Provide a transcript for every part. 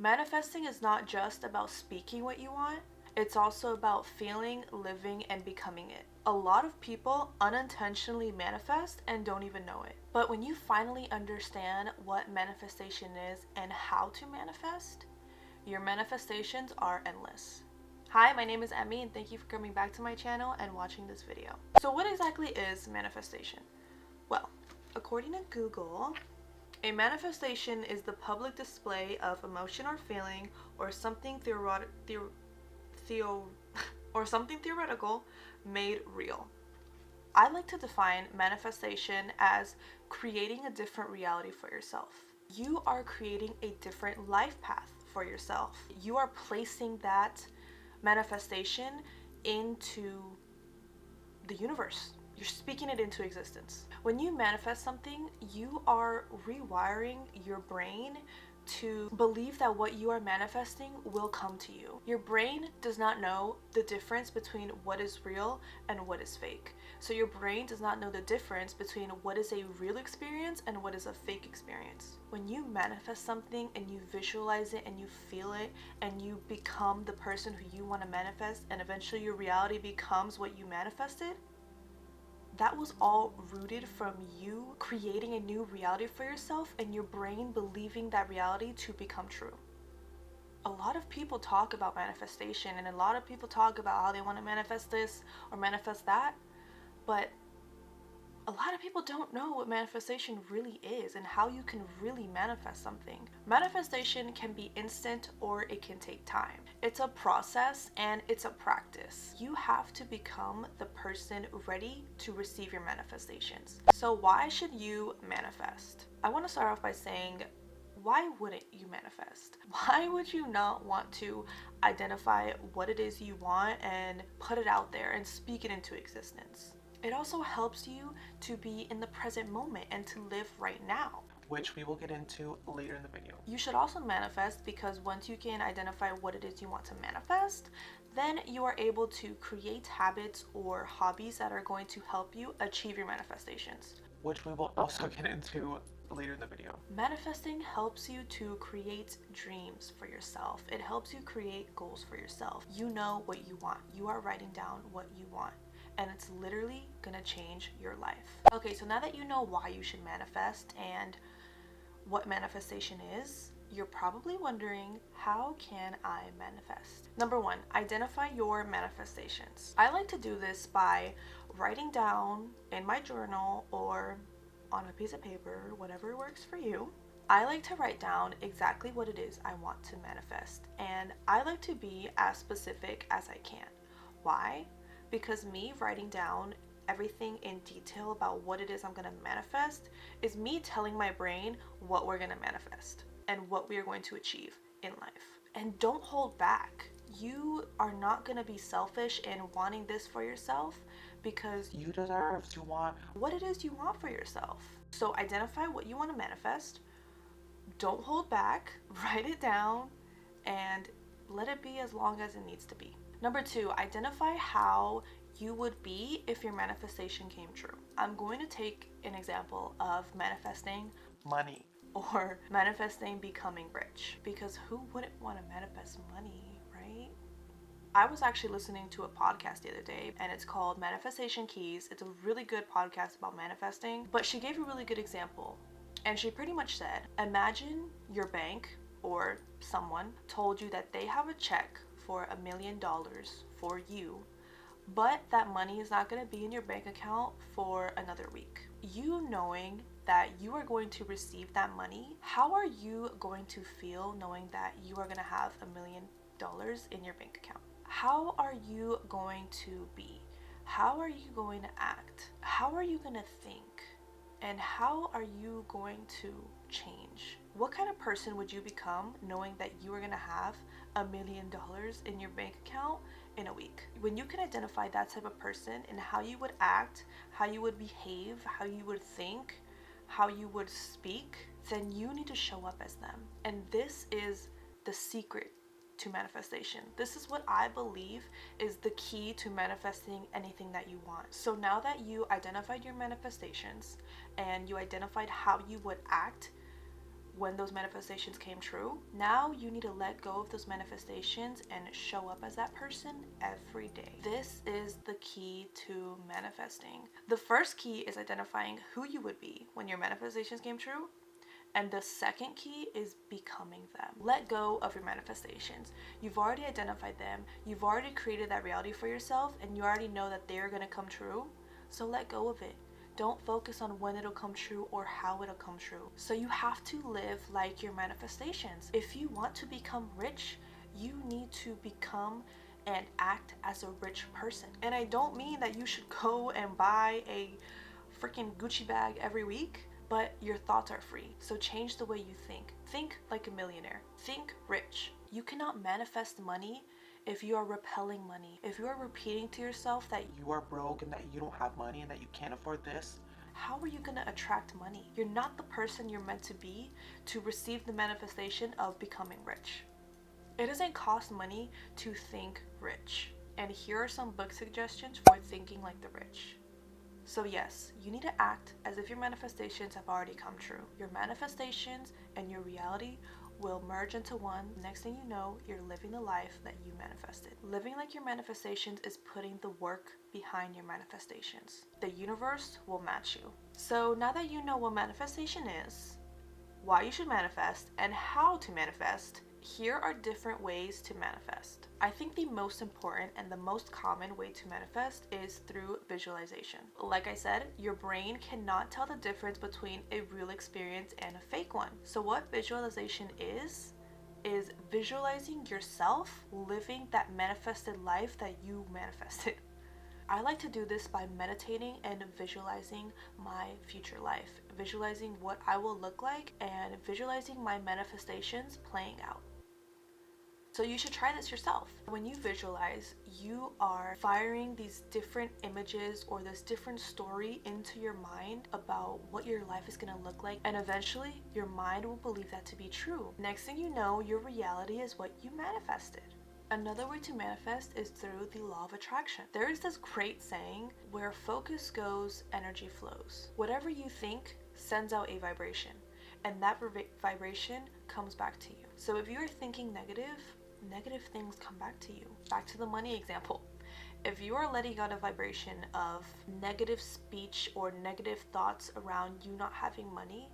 Manifesting is not just about speaking what you want, it's also about feeling, living, and becoming it. A lot of people unintentionally manifest and don't even know it. But when you finally understand what manifestation is and how to manifest, your manifestations are endless. Hi, my name is Emmy and thank you for coming back to my channel and watching this video. So what exactly is manifestation? Well, according to Google, a manifestation is the public display of emotion or feeling or something theoretical made real. I like to define manifestation as creating a different reality for yourself. You are creating a different life path for yourself. You are placing that manifestation into the universe. You're speaking it into existence. When you manifest something, you are rewiring your brain to believe that what you are manifesting will come to you. Your brain does not know the difference between what is real and what is fake. So your brain does not know the difference between what is a real experience and what is a fake experience. When you manifest something and you visualize it and you feel it and you become the person who you want to manifest, and eventually your reality becomes what you manifested, that was all rooted from you creating a new reality for yourself and your brain believing that reality to become true. A lot of people talk about manifestation and a lot of people talk about how they want to manifest this or manifest that, but a lot of people don't know what manifestation really is and how you can really manifest something. Manifestation can be instant or it can take time. It's a process and it's a practice. You have to become the person ready to receive your manifestations. So why should you manifest? I want to start off by saying, why wouldn't you manifest? Why would you not want to identify what it is you want and put it out there and speak it into existence? It also helps you to be in the present moment and to live right now, which we will get into later in the video. You should also manifest because once you can identify what it is you want to manifest, then you are able to create habits or hobbies that are going to help you achieve your manifestations, which we will also get into later in the video. Manifesting helps you to create dreams for yourself. It helps you create goals for yourself. You know what you want. You are writing down what you want, and it's literally gonna change your life. Okay, so now that you know why you should manifest and what manifestation is, you're probably wondering, how can I manifest? Number one, identify your manifestations. I like to do this by writing down in my journal or on a piece of paper, whatever works for you. I like to write down exactly what it is I want to manifest, and I like to be as specific as I can. Why? Because me writing down everything in detail about what it is I'm going to manifest is me telling my brain what we're going to manifest and what we are going to achieve in life. And don't hold back. You are not going to be selfish in wanting this for yourself because you deserve to want what it is you want for yourself. So identify what you want to manifest. Don't hold back. Write it down and let it be as long as it needs to be. Number two, identify how you would be if your manifestation came true. I'm going to take an example of manifesting money or manifesting becoming rich, because who wouldn't want to manifest money, right? I was actually listening to a podcast the other day and it's called Manifestation Keys. It's a really good podcast about manifesting, but she gave a really good example. And she pretty much said, imagine your bank or someone told you that they have a check for $1 million for you, but that money is not going to be in your bank account for another week. You knowing that you are going to receive that money, how are you going to feel knowing that you are going to have $1 million in your bank account? How are you going to be? How are you going to act? How are you going to think? And how are you going to change? What kind of person would you become knowing that you are going to have $1 million in your bank account in a week? When you can identify that type of person and how you would act, how you would behave, how you would think, how you would speak, then you need to show up as them. And this is the secret to manifestation. This is what I believe is the key to manifesting anything that you want. So now that you identified your manifestations and you identified how you would act, when those manifestations came true. Now you need to let go of those manifestations and show up as that person every day. This is the key to manifesting. The first key is identifying who you would be when your manifestations came true. And the second key is becoming them. Let go of your manifestations. You've already identified them. You've already created that reality for yourself, and you already know that they're going to come true. So let go of it. Don't focus on when it'll come true or how it'll come true. So you have to live like your manifestations. If you want to become rich, you need to become and act as a rich person. And I don't mean that you should go and buy a freaking Gucci bag every week, but your thoughts are free. So change the way you think. Think like a millionaire. Think rich. You cannot manifest money if you are repelling money. If you are repeating to yourself that You are broke and that you don't have money and that you can't afford this. how are you going to attract money? You're not the person you're meant to be to receive the manifestation of becoming rich. It doesn't cost money to think rich. And here are some book suggestions for thinking like the rich. So yes, you need to act as if your manifestations have already come true. Your manifestations and your reality will merge into one. Next thing you know, you're living the life that you manifested. Living like your manifestations is putting the work behind your manifestations. The universe will match you. So now that you know what manifestation is, why you should manifest, and how to manifest, here are different ways to manifest. I think the most important and the most common way to manifest is through visualization. Like I said, your brain cannot tell the difference between a real experience and a fake one. So what visualization is visualizing yourself living that manifested life that you manifested. I like to do this by meditating and visualizing my future life, visualizing what I will look like, and visualizing my manifestations playing out. So you should try this yourself. When you visualize, you are firing these different images or this different story into your mind about what your life is going to look like, and eventually your mind will believe that to be true. Next thing you know, your reality is what you manifested. Another way to manifest is through the law of attraction. There is this great saying, where focus goes, energy flows. Whatever you think sends out a vibration, and that vibration comes back to you. So if you are thinking negative things come back to you. Back to the money example. If you are letting out a vibration of negative speech or negative thoughts around you not having money,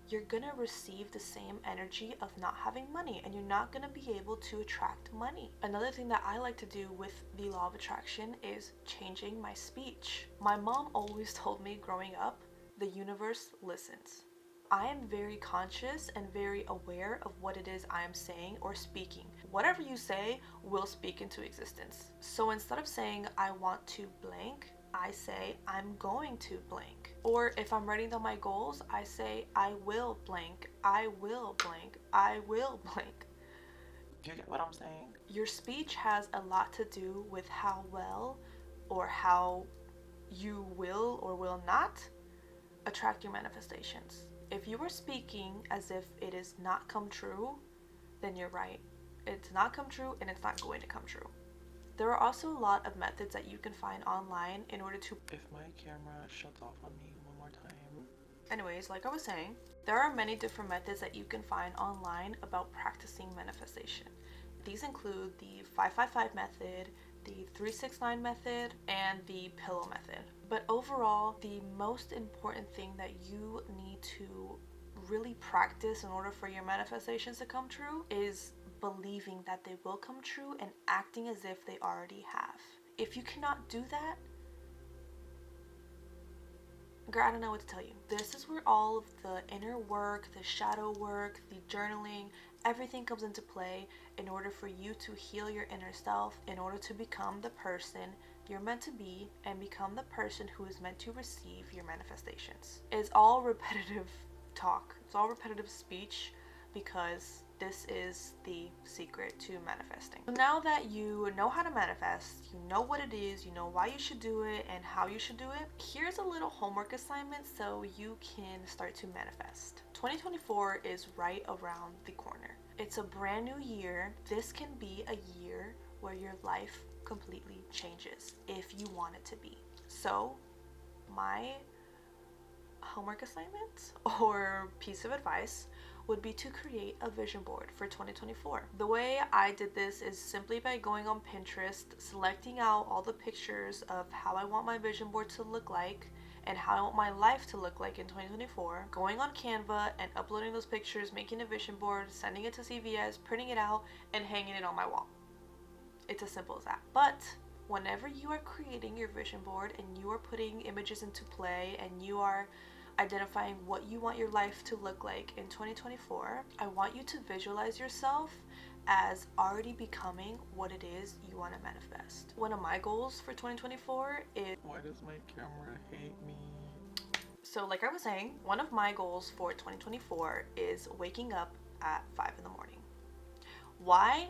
you're gonna receive the same energy of not having money, and you're not gonna be able to attract money. Another thing that I like to do with the law of attraction is changing my speech. My mom always told me growing up, the universe listens. I am very conscious and very aware of what it is I am saying or speaking. Whatever you say will speak into existence. So instead of saying I want to blank, I say I'm going to blank. Or if I'm writing down my goals, I say I will blank, I will blank, I will blank. Do you get what I'm saying? Your speech has a lot to do with how well or how you will or will not attract your manifestations. If you are speaking as if it is not come true, then you're right. It's not come true and it's not going to come true. There are also a lot of methods that you can find online in order to... If my camera shuts off on me one more time. Anyways, like I was saying, there are many different methods that you can find online about practicing manifestation. These include the 555 method, the 369 method, and the pillow method. But overall, the most important thing that you need to really practice in order for your manifestations to come true is believing that they will come true and acting as if they already have. If you cannot do that, girl, I don't know what to tell you. This is where all of the inner work, the shadow work, the journaling, everything comes into play in order for you to heal your inner self, in order to become the person you're meant to be and become the person who is meant to receive your manifestations. It's all repetitive talk. It's all repetitive speech because this is the secret to manifesting. So now that you know how to manifest, you know what it is, you know why you should do it and how you should do it, here's a little homework assignment so you can start to manifest. 2024 is right around the corner. It's a brand new year. This can be a year where your life completely changes if you want it to be. So my homework assignment or piece of advice would be to create a vision board for 2024. The way I did this is simply by going on Pinterest, selecting out all the pictures of how I want my vision board to look like and how I want my life to look like in 2024, going on Canva and uploading those pictures, making a vision board, sending it to CVS, printing it out, and hanging it on my wall. It's as simple as that. But whenever you are creating your vision board and you are putting images into play and you are identifying what you want your life to look like in 2024, I want you to visualize yourself as already becoming what it is you want to manifest. One of my goals for 2024 is... Why does my camera hate me? So like I was saying, one of my goals for 2024 is waking up at 5 in the morning. Why?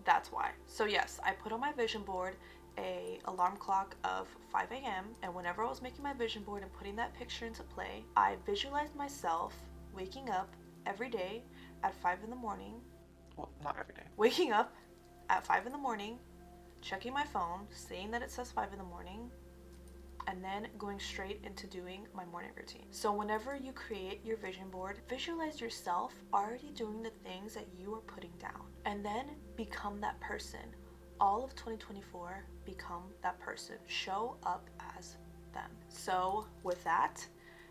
That's why. So yes, I put on my vision board a alarm clock of 5 a.m. and whenever I was making my vision board and putting that picture into play, I visualized myself waking up every day at 5 in the morning. Well, not every day. Waking up at 5 in the morning, checking my phone, seeing that it says 5 in the morning, and then going straight into doing my morning routine. So whenever you create your vision board, visualize yourself already doing the things that you are putting down, and then become that person. All of 2024, become that person. Show up as them. So with that,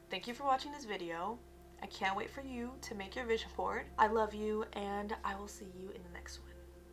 thank you for watching this video. I can't wait for you to make your vision board. I love you, and I will see you in the next one.